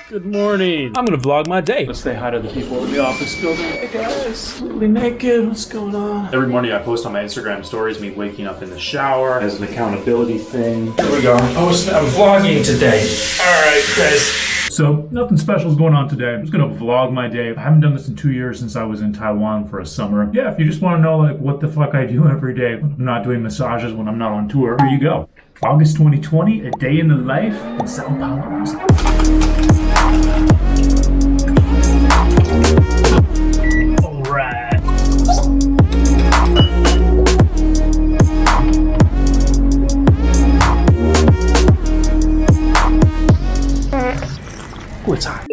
Good morning. I'm gonna vlog my day. Let's say hi to the people in the office building. Hey guys, completely naked. What's going on? Every morning I post on my Instagram stories me waking up in the shower as an accountability thing. Here we go. I'm vlogging today. All right, guys. So nothing special is going on today. I'm just gonna vlog my day. I haven't done this in 2 years since I was in Taiwan for a summer. Yeah, if you just wanna know like what the fuck I do every day when I'm not doing massages, when I'm not on tour, here you go. August 2020, a day in the life in Sao Paulo. All right. What's hot?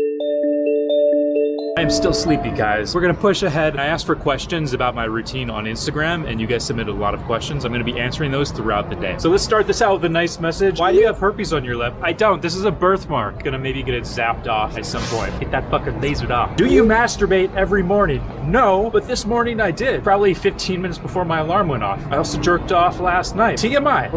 I am still sleepy, guys. We're gonna push ahead. I asked for questions about my routine on Instagram, and you guys submitted a lot of questions. I'm gonna be answering those throughout the day. So let's start this out with a nice message. Why do you have herpes on your lip? I don't. This is a birthmark. Gonna maybe get it zapped off at some point. Get that fucker lasered off. Do you masturbate every morning? No, but this morning I did. Probably 15 minutes before my alarm went off. I also jerked off last night. TMI.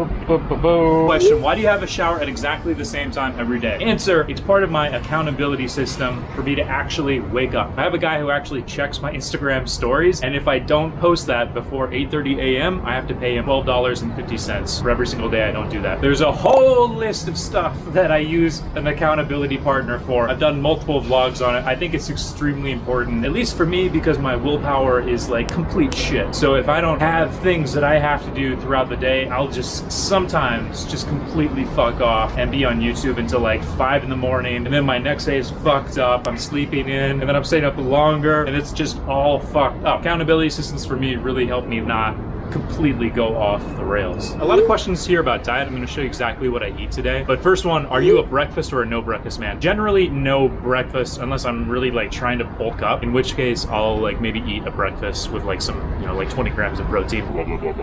Question, why do you have a shower at exactly the same time every day? Answer, it's part of my accountability system for me to actually wake up. I have a guy who actually checks my Instagram stories, and if I don't post that before 8:30 a.m., I have to pay him $12.50 for every single day I don't do that. There's a whole list of stuff that I use an accountability partner for. I've done multiple vlogs on it. I think it's extremely important, at least for me, because my willpower is like complete shit. So if I don't have things that I have to do throughout the day, I'll just sometimes just completely fuck off and be on YouTube until like 5 in the morning, and then my next day is fucked up. I'm sleeping in, and then I'm staying up longer, and it's just all fucked up. Accountability systems for me really help me not completely go off the rails. A lot of questions here about diet. I'm going to show you exactly what I eat today. But first one, are you a breakfast or a no breakfast man? Generally no breakfast unless I'm really like trying to bulk up, in which case I'll like maybe eat a breakfast with like some, you know, like 20 grams of protein.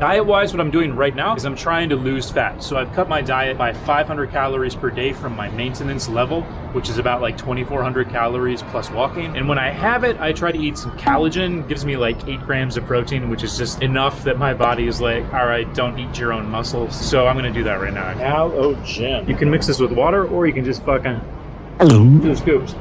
Diet wise, what I'm doing right now is I'm trying to lose fat. So I've cut my diet by 500 calories per day from my maintenance level, which is about like 2,400 calories plus walking. And when I have it, I try to eat some collagen. Gives me like 8 grams of protein, which is just enough that my body is like, all right, don't eat your own muscles. So I'm gonna do that right now. Collagen. You can mix this with water, or you can just fucking do the scoops.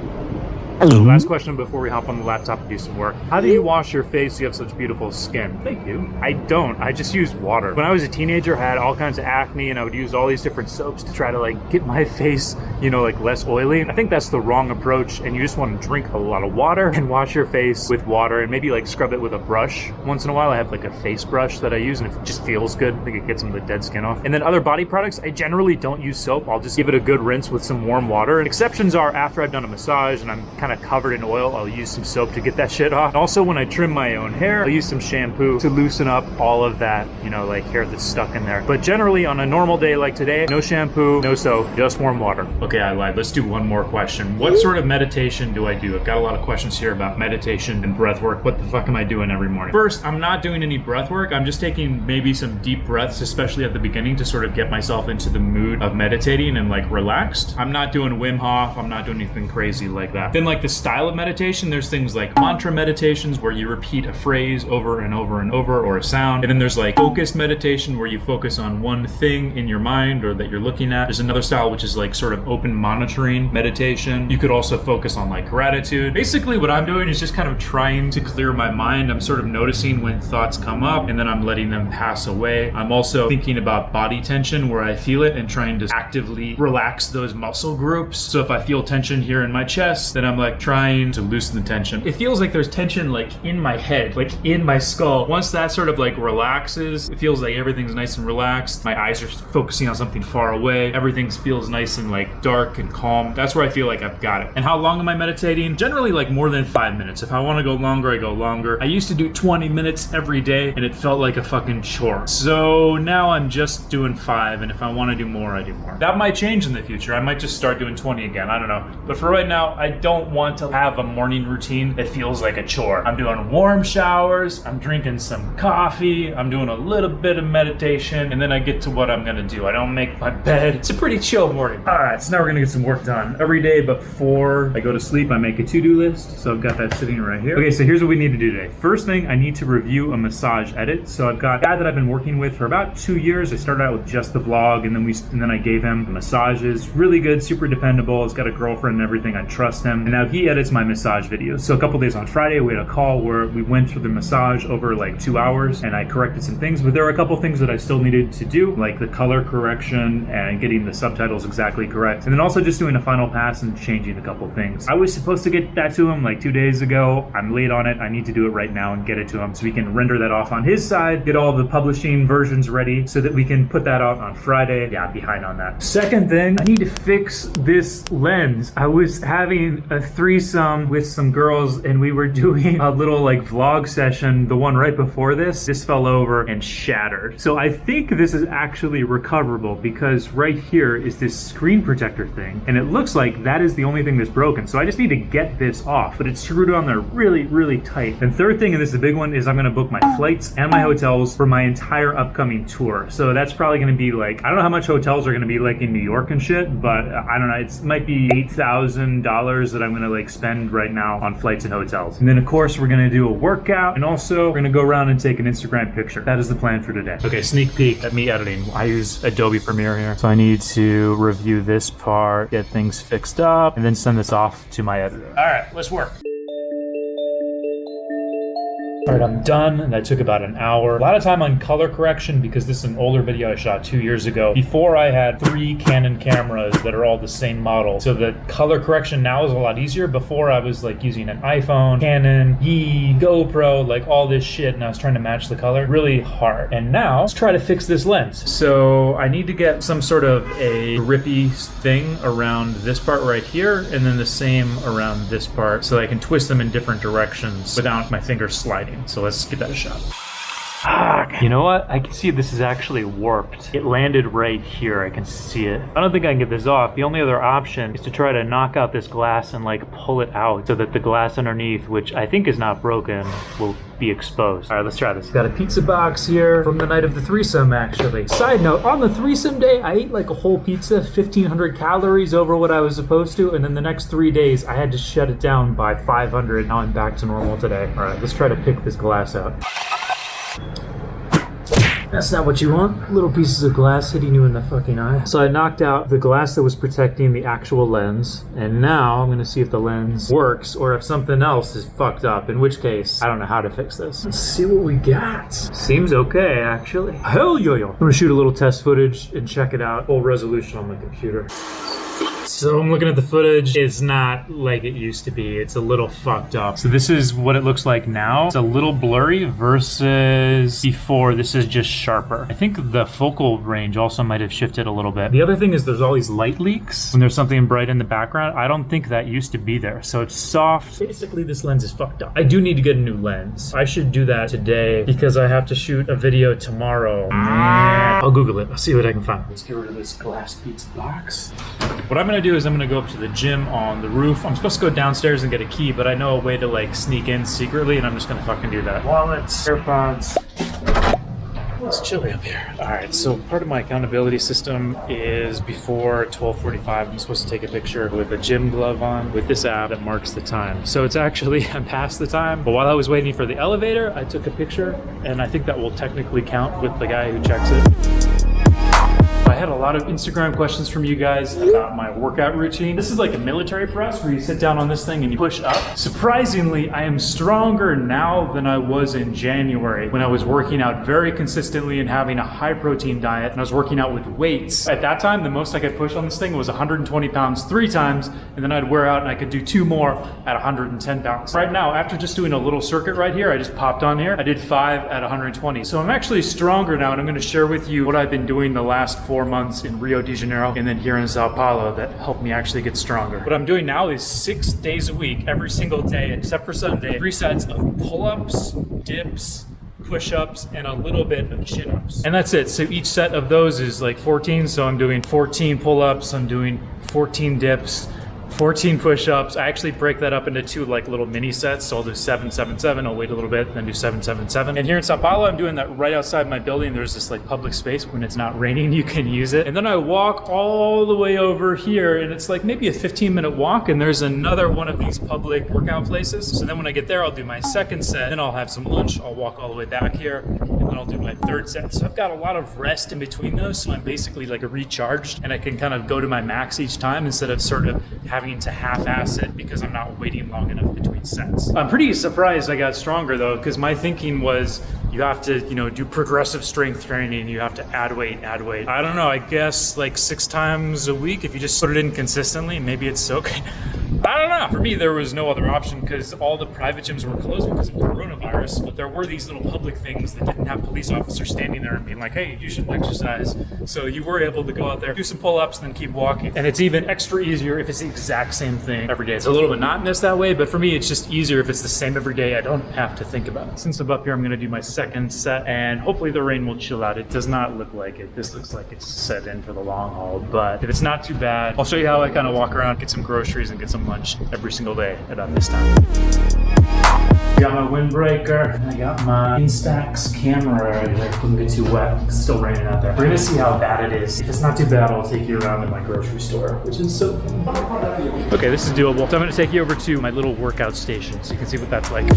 Last question before we hop on the laptop and do some work. How do you wash your face? You have such beautiful skin. Thank you. I don't. I just use water. When I was a teenager, I had all kinds of acne, and I would use all these different soaps to try to like get my face, you know, like less oily. I think that's the wrong approach, and you just want to drink a lot of water and wash your face with water, and maybe like scrub it with a brush once in a while. I have like a face brush that I use, and it just feels good. I think it gets some of the dead skin off. And then other body products, I generally don't use soap. I'll just give it a good rinse with some warm water. And exceptions are after I've done a massage and I'm kind of covered in oil, I'll use some soap to get that shit off. And also when I trim my own hair, I'll use some shampoo to loosen up all of that, you know, like hair that's stuck in there. But generally on a normal day like today, no shampoo, no soap, just warm water. Okay, I lied. Let's do one more question. What sort of meditation do I do? I've got a lot of questions here about meditation and breath work. What the fuck am I doing every morning? First, I'm not doing any breath work. I'm just taking maybe some deep breaths, especially at the beginning, to sort of get myself into the mood of meditating and like relaxed. I'm not doing Wim Hof. I'm not doing anything crazy like that. Then like the style of meditation, there's things like mantra meditations where you repeat a phrase over and over and over, or a sound. And then there's like focused meditation where you focus on one thing in your mind or that you're looking at. There's another style which is like sort of open monitoring meditation. You could also focus on like gratitude. Basically what I'm doing is just kind of trying to clear my mind. I'm sort of noticing when thoughts come up, and then I'm letting them pass away. I'm also thinking about body tension where I feel it and trying to actively relax those muscle groups. So if I feel tension here in my chest, then I'm like trying to loosen the tension. It feels like there's tension like in my head, like in my skull. Once that sort of like relaxes, it feels like everything's nice and relaxed. My eyes are focusing on something far away. Everything feels nice and like dark and calm. That's where I feel like I've got it. And how long am I meditating? Generally like more than 5 minutes. If I want to go longer, I go longer. I used to do 20 minutes every day, and it felt like a fucking chore. So now I'm just doing 5, and if I want to do more, I do more. That might change in the future. I might just start doing 20 again. I don't know. But for right now, I don't want to have a morning routine that feels like a chore. I'm doing warm showers, I'm drinking some coffee, I'm doing a little bit of meditation, and then I get to what I'm gonna do. I don't make my bed. It's a pretty chill morning. All right, so now we're gonna get some work done. Every day before I go to sleep, I make a to-do list. So I've got that sitting right here. Okay, so here's what we need to do today. First thing, I need to review a massage edit. So I've got a guy that I've been working with for about 2 years. I started out with just the vlog, and then I gave him massages. Really good, super dependable. He's got a girlfriend and everything. I trust him. And now he edits my massage videos. So a couple days on Friday, we had a call where we went through the massage over like 2 hours, and I corrected some things, but there were a couple things that I still needed to do, like the color correction and getting the subtitles exactly correct. And then also just doing a final pass and changing a couple things. I was supposed to get that to him like 2 days ago. I'm late on it. I need to do it right now and get it to him so we can render that off on his side, get all the publishing versions ready so that we can put that out on Friday. Yeah, I'm behind on that. Second thing, I need to fix this lens. I was having a threesome with some girls and we were doing a little like vlog session, the one right before this. This fell over and shattered. So I think this is actually recoverable because right here is this screen protector thing, and it looks like that is the only thing that's broken. So I just need to get this off, but it's screwed on there really, really tight. And third thing, and this is a big one, is I'm gonna book my flights and my hotels for my entire upcoming tour. So that's probably gonna be like, I don't know how much hotels are gonna be like in New York and shit, but I don't know, it might be $8,000 that I'm gonna like spend right now on flights and hotels. And then of course we're gonna do a workout, and also we're gonna go around and take an Instagram picture. That is the plan for today. Okay, sneak peek at me editing. I use Adobe Premiere here. So I need to review this part, get things fixed up, and then send this off to my editor. All right, let's work. All right, I'm done, and that took about an hour. A lot of time on color correction because this is an older video I shot 2 years ago. Before I had 3 Canon cameras that are all the same model. So the color correction now is a lot easier. Before I was like using an iPhone, Canon, Yi, GoPro, like all this shit, and I was trying to match the color. Really hard. And now let's try to fix this lens. So I need to get some sort of a grippy thing around this part right here, and then the same around this part so I can twist them in different directions without my fingers sliding. So let's give that a shot. Fuck. You know what? I can see this is actually warped. It landed right here. I can see it. I don't think I can get this off. The only other option is to try to knock out this glass and like pull it out so that the glass underneath, which I think is not broken, will be exposed. All right, let's try this. Got a pizza box here from the night of the threesome, actually. Side note, on the threesome day, I ate like a whole pizza, 1,500 calories over what I was supposed to, and then the next 3 days, I had to shut it down by 500. Now I'm back to normal today. All right, let's try to pick this glass out. That's not what you want. Little pieces of glass hitting you in the fucking eye. So I knocked out the glass that was protecting the actual lens, and now I'm gonna see if the lens works or if something else is fucked up, in which case, I don't know how to fix this. Let's see what we got. Seems okay, actually. Hell yo-yo. I'm gonna shoot a little test footage and check it out. Full resolution on my computer. So I'm looking at the footage. It's not like it used to be. It's a little fucked up. So this is what it looks like now. It's a little blurry versus before. This is just sharper. I think the focal range also might have shifted a little bit. The other thing is there's all these light leaks when there's something bright in the background. I don't think that used to be there. So it's soft. Basically, this lens is fucked up. I do need to get a new lens. I should do that today because I have to shoot a video tomorrow. I'll Google it. I'll see what I can find. Let's get rid of this glass pizza box. What I'm gonna do is I'm gonna go up to the gym on the roof. I'm supposed to go downstairs and get a key, but I know a way to like sneak in secretly, and I'm just gonna fucking do that. Wallets, AirPods. It's chilly up here. All right, so part of my accountability system is before 12:45, I'm supposed to take a picture with a gym glove on with this app that marks the time. So it's actually, I'm past the time, but while I was waiting for the elevator, I took a picture, and I think that will technically count with the guy who checks it. I had a lot of Instagram questions from you guys about my workout routine. This is like a military press where you sit down on this thing and you push up. Surprisingly, I am stronger now than I was in January when I was working out very consistently and having a high protein diet, and I was working out with weights. At that time, the most I could push on this thing was 120 pounds 3 times, and then I'd wear out and I could do 2 more at 110 pounds. Right now, after just doing a little circuit right here, I just popped on here, I did 5 at 120. So I'm actually stronger now, and I'm gonna share with you what I've been doing the last 4 months in Rio de Janeiro and then here in Sao Paulo that helped me actually get stronger. What I'm doing now is 6 days a week, every single day except for Sunday, 3 sets of pull-ups, dips, push-ups, and a little bit of chin-ups. And that's it. So each set of those is like 14. So I'm doing 14 pull-ups, I'm doing 14 dips, 14 push-ups. I actually break that up into 2 like little mini sets. So I'll do 7, 7, 7. I'll wait a little bit, then do 7, 7, 7. And here in Sao Paulo, I'm doing that right outside my building. There's this like public space. When it's not raining, you can use it. And then I walk all the way over here, and it's like maybe a 15-minute walk, and there's another one of these public workout places. So then when I get there, I'll do my second set, then I'll have some lunch. I'll walk all the way back here, and then I'll do my third set. So I've got a lot of rest in between those. So I'm basically like recharged, and I can kind of go to my max each time instead of sort of having to half-ass it because I'm not waiting long enough between sets. I'm pretty surprised I got stronger though, because my thinking was you have to, do progressive strength training. You have to add weight. I don't know, I guess like 6 times a week if you just put it in consistently, maybe it's okay. I don't know. For me, there was no other option because all the private gyms were closed because of coronavirus, but there were these little public things that didn't have police officers standing there and being like, hey, you should exercise. So you were able to go out there, do some pull-ups, then keep walking. And it's even extra easier if it's the exact same thing every day. It's a little monotonous that way, but for me, it's just easier if it's the same every day. I don't have to think about it. Since I'm up here, I'm going to do my second set, and hopefully the rain will chill out. It does not look like it. This looks like it's set in for the long haul, but if it's not too bad, I'll show you how I kind of walk around, get some groceries, and get some lunch every single day about this time. Got my windbreaker, and I got my Instax camera right here. Doesn't get too wet. It's still raining out there. We're gonna see how bad it is. If it's not too bad, I'll take you around to my grocery store, which is so fun. Okay, this is doable. So I'm gonna take you over to my little workout station so you can see what that's like.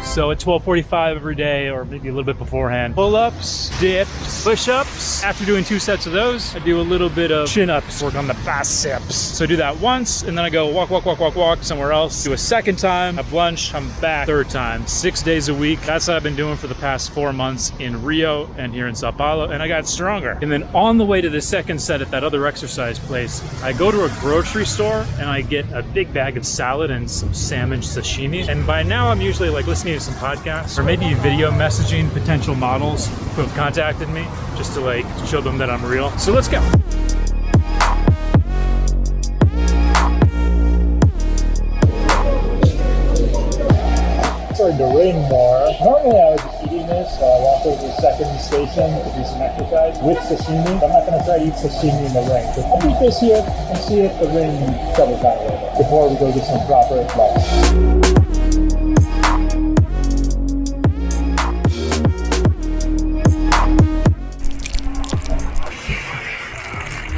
So at 12:45 every day, or maybe a little bit beforehand, pull-ups, dips, push-ups. After doing 2 sets of those, I do a little bit of chin-ups, work on the biceps. So I do that once, and then I go walk somewhere else. Do a second time, have lunch, come back, third time, 6 days a week. That's what I've been doing for the past 4 months in Rio and here in Sao Paulo, and I got stronger. And then on the way to the second set at that other exercise place, I go to a grocery store and I get a big bag of salad and some salmon sashimi. And by now, I'm usually like listening to some podcasts or maybe video messaging potential models who have contacted me just to like show them that I'm real. So let's go. Starting to rain more. Normally I would be eating this, so I walk over to the second station to do some exercise with sashimi. I'm not going to try to eat sashimi in the rain. So I'll eat this here and see if the rain settles down a little bit before we go get some proper lunch.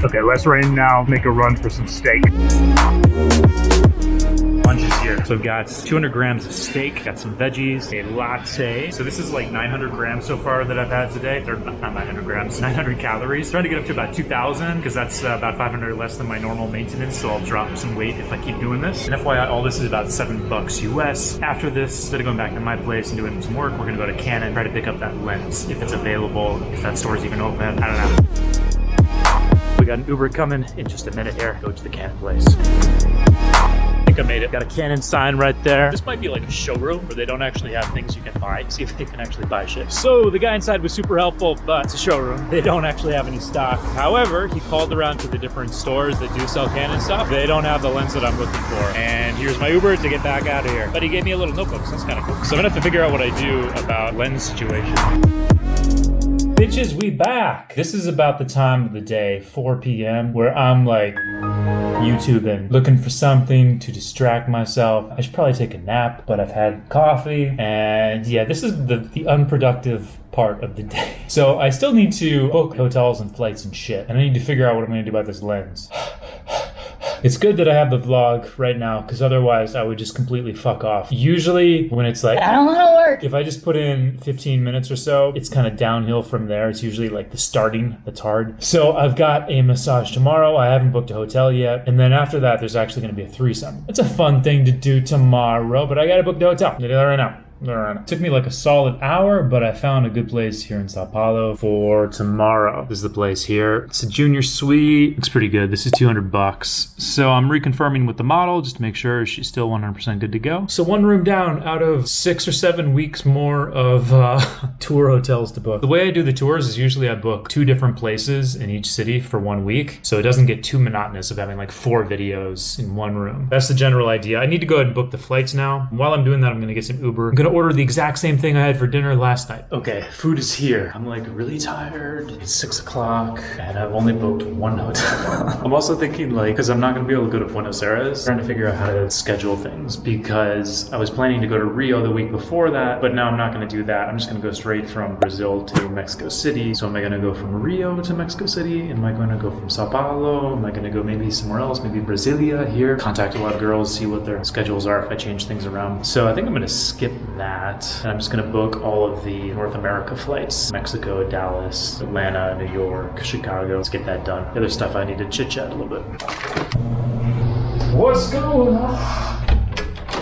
Okay, less rain now. Make a run for some steak. Lunch is here. So I've got 200 grams of steak, got some veggies, a latte. So this is like 900 grams so far that I've had today. They're not 900 grams, 900 calories. Trying to get up to about 2,000 because that's about 500 less than my normal maintenance. So I'll drop some weight if I keep doing this. And FYI, all this is about $7 US. After this, instead of going back to my place and doing some work, we're gonna go to Canon, try to pick up that lens if it's available, if that store's even open. I don't know. We got an Uber coming in just a minute here. Go to the Canon place. I think I made it. Got a Canon sign right there. This might be like a showroom where they don't actually have things you can buy. See if they can actually buy shit. So the guy inside was super helpful, but it's a showroom. They don't actually have any stock. However, he called around to the different stores that do sell Canon stuff. They don't have the lens that I'm looking for. And here's my Uber to get back out of here. But he gave me a little notebook, so that's kind of cool. So I'm gonna have to figure out what I do about lens situation. Bitches, we back. This is about the time of the day, 4 p.m., where I'm like YouTubing, looking for something to distract myself. I should probably take a nap, but I've had coffee, and yeah, this is the unproductive part of the day. So I still need to book hotels and flights and shit, and I need to figure out what I'm gonna do about this lens. It's good that I have the vlog right now, because otherwise I would just completely fuck off. Usually when it's like, I don't want to work, if I just put in 15 minutes or so, it's kind of downhill from there. It's usually like the starting that's hard. So I've got a massage tomorrow. I haven't booked a hotel yet. And then after that, there's actually going to be a threesome. It's a fun thing to do tomorrow, but I got to book the hotel. I'm going to do that right now. It took me like a solid hour, but I found a good place here in Sao Paulo for tomorrow. This is the place here. It's a junior suite. Looks pretty good. This is $200. So I'm reconfirming with the model just to make sure she's still 100% good to go. So 1 room down out of 6 or 7 weeks more of tour hotels to book. The way I do the tours is usually I book 2 different places in each city for 1 week. So it doesn't get too monotonous of having like 4 videos in 1 room. That's the general idea. I need to go ahead and book the flights now. While I'm doing that, I'm going to get some Uber. I'm gonna gonna order the exact same thing I had for dinner last night. Okay, food is here. I'm like really tired. It's 6 o'clock and I've only booked one hotel. I'm also thinking like, because I'm not gonna be able to go to Buenos Aires, trying to figure out how to schedule things because I was planning to go to Rio the week before that, but now I'm not gonna do that. I'm just gonna go straight from Brazil to Mexico City. So am I gonna go from Rio to Mexico City? Am I gonna go from Sao Paulo? Am I gonna go maybe somewhere else? Maybe Brasilia here? Contact a lot of girls, see what their schedules are if I change things around. So I think I'm gonna skip that. And I'm just gonna book all of the North America flights. Mexico, Dallas, Atlanta, New York, Chicago. Let's get that done. The other stuff I need to chit chat a little bit. What's going on?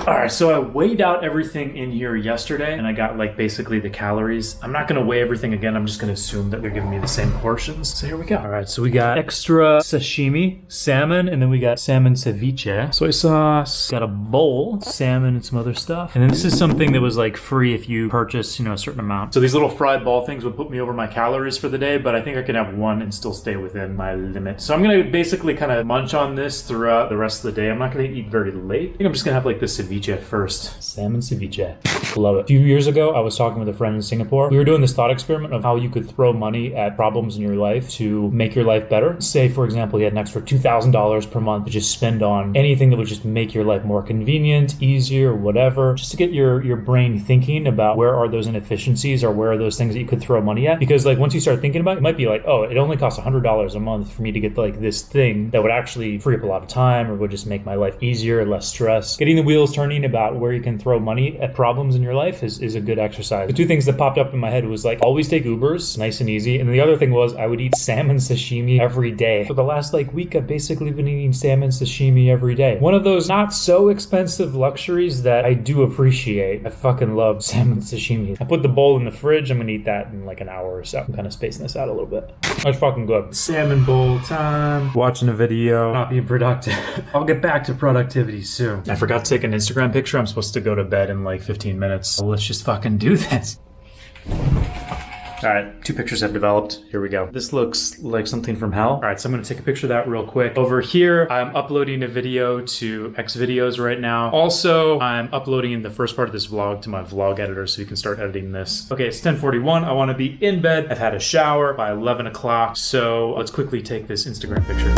All right, so I weighed out everything in here yesterday and I got like basically the calories. I'm not gonna weigh everything again. I'm just gonna assume that they're giving me the same portions. So here we go. All right, so we got extra sashimi, salmon, and then we got salmon ceviche, soy sauce, got a bowl, salmon and some other stuff. And then this is something that was like free if you purchase, a certain amount. So these little fried ball things would put me over my calories for the day, but I think I can have one and still stay within my limit. So I'm gonna basically kind of munch on this throughout the rest of the day. I'm not gonna eat very late. I think I'm just gonna have like the ceviche at first. Salmon ceviche. Love it. A few years ago, I was talking with a friend in Singapore. We were doing this thought experiment of how you could throw money at problems in your life to make your life better. Say, for example, you had an extra $2,000 per month to just spend on anything that would just make your life more convenient, easier, whatever. Just to get your brain thinking about where are those inefficiencies or where are those things that you could throw money at. Because like once you start thinking about it, it might be like, oh, it only costs $100 a month for me to get like this thing that would actually free up a lot of time or would just make my life easier, less stress. Getting the wheels turning about where you can throw money at problems in your life is a good exercise. The two things that popped up in my head was like always take Ubers, nice and easy. And the other thing was I would eat salmon sashimi every day. For the last week, I've basically been eating salmon sashimi every day. One of those not so expensive luxuries that I do appreciate. I fucking love salmon sashimi. I put the bowl in the fridge. I'm gonna eat that in like an hour or so. I'm kind of spacing this out a little bit. That's fucking good. Salmon bowl time. Watching a video. Not being productive. I'll get back to productivity soon. I forgot to take an Instagram picture. I'm supposed to go to bed in like 15 minutes. So let's just fucking do this. All right, 2 pictures have developed. Here we go. This looks like something from hell. All right, so I'm gonna take a picture of that real quick. Over here, I'm uploading a video to Xvideos right now. Also, I'm uploading the first part of this vlog to my vlog editor so you can start editing this. Okay, it's 10:41. I wanna be in bed. I've had a shower by 11 o'clock. So let's quickly take this Instagram picture.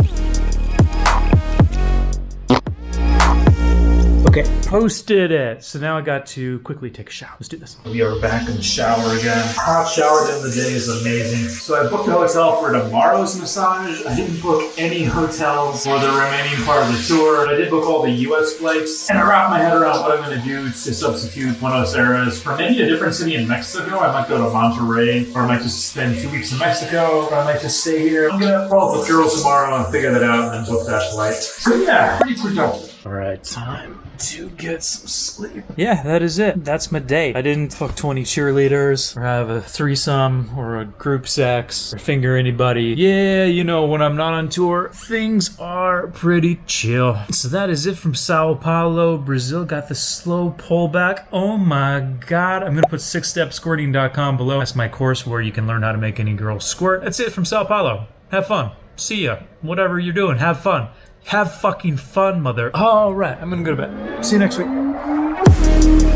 Okay, posted it. So now I got to quickly take a shower. Let's do this. We are back in the shower again. Hot shower at the end of the day is amazing. So I booked a hotel for tomorrow's massage. I didn't book any hotels for the remaining part of the tour. I did book all the US flights. And I wrapped my head around what I'm going to do to substitute Buenos Aires for maybe a different city in Mexico. I might go to Monterrey, or I might just spend 2 weeks in Mexico, or I might just stay here. I'm going to call the girls tomorrow and figure that out and then book that flight. So yeah, pretty productive. All right, time to get some sleep. Yeah, that is it. That's my day. I didn't fuck 20 cheerleaders, or have a threesome, or a group sex, or finger anybody. Yeah, when I'm not on tour, things are pretty chill. So that is it from Sao Paulo, Brazil. Got the slow pullback. Oh my God. I'm gonna put 6stepsquirting.com below. That's my course where you can learn how to make any girl squirt. That's it from Sao Paulo. Have fun. See ya. Whatever you're doing, have fun. Have fucking fun, mother. All right, I'm gonna go to bed. See you next week.